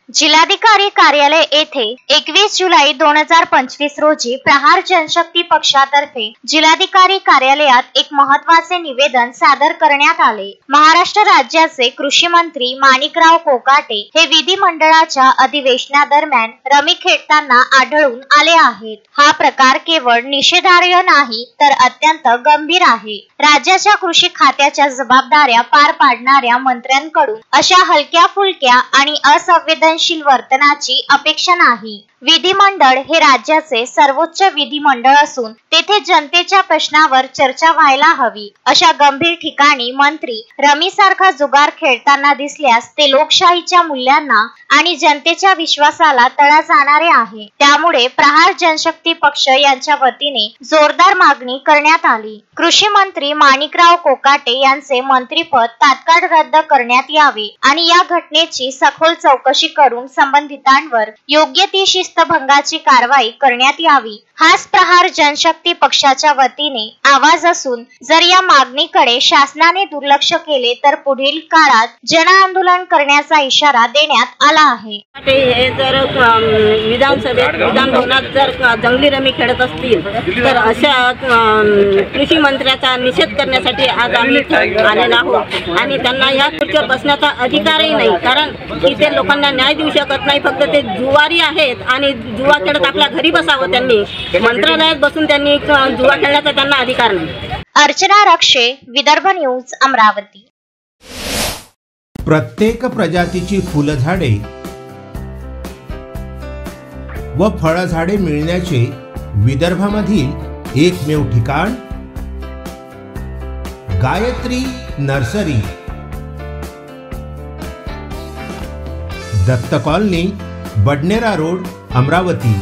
जिल्हाधिकारी कार्यालय येथे 21 जुलै 2025 रोजी प्रहार जनशक्ती पक्षातर्फे जिल्हाधिकारी कार्यालयात एक महत्त्वाचे निवेदन सादर करण्यात आले। महाराष्ट्र राज्याचे कृषी मंत्री माणिकराव कोकाटे हे विधिमंडळाच्या अधिवेशनादरम्यान रमी खेळताना आढळून आले आहेत। हा प्रकार केवळ निषेधार्ह नाही तर अत्यंत गंभीर आहे। राज्याच्या कृषी खात्याच्या जबाबदाऱ्या पार पाडणाऱ्या मंत्र्यांकडून अशा हलक्या फुलक्या आणि असंवेदनशील वर्तनाची अपेक्षा नाही। विधिमंडळ हे राज्याचे सर्वोच्च विधिमंडळ असून तेथे जनतेच्या प्रश्नावर चर्चा व्हायला हवी। अशा गंभीर ठिकाणी मंत्री रमीसारखा जुगार खेळताना दिसल्यास ते लोकशाहीच्या मूल्यांना आणि जनतेच्या विश्वासाला तडा जाणारे आहे। त्यामुळे प्रहार जनशक्ती पक्ष यांच्या वतीने जोरदार मागणी करण्यात आली। कृषी मंत्री माणिकराव कोकाटे यांचे मंत्रीपद तात्काळ रद्द करण्यात यावे आणि या घटनेची सखोल चौकशी करून संबंधितांवर योग्य ती शिस्तभंगाची कारवाई करण्यात यावी। हाच प्रहार जनशक्ती पक्षाच्या वतीने आवाज असून जर या मागणीकडे शासनाने दुर्लक्ष केले तर पुढील काळात जन आंदोलन करण्याचा इशारा देण्यात आला आहे। हे जर विधानसभेत विधान भवनात जर जंगली रमी खेळत असतील तर अशा कृषी मंत्र्याचा निषेध करण्यासाठी आज आम्ही आलेलो आहोत आणि त्यांना या खुर्चीवर बसण्याचा अधिकारही नाही, कारण इथे लोकांना न्याय देऊ शकत नाही। फक्त ते जुवारी आहेत आणि जुवा खेळत आपल्या घरी बसावं, त्यांनी मंत्रालयात बसून त्यांनी जुवा खेळण्याचा त्यांना अधिकार नाही। अर्चना रक्षे, विदर्भ न्यूज, अमरावती। प्रत्येक प्रजातीची फुलझाडे व फळझाडे मिळण्याचे विदर्भामधील एकमेव ठिकाण Gayatri nursery, Datta colony, Badnera road, Amravati.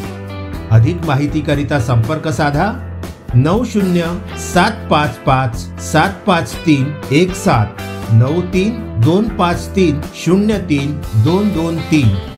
अधिक माहितीकरिता संपर्क साधा 9075575317 9325303223।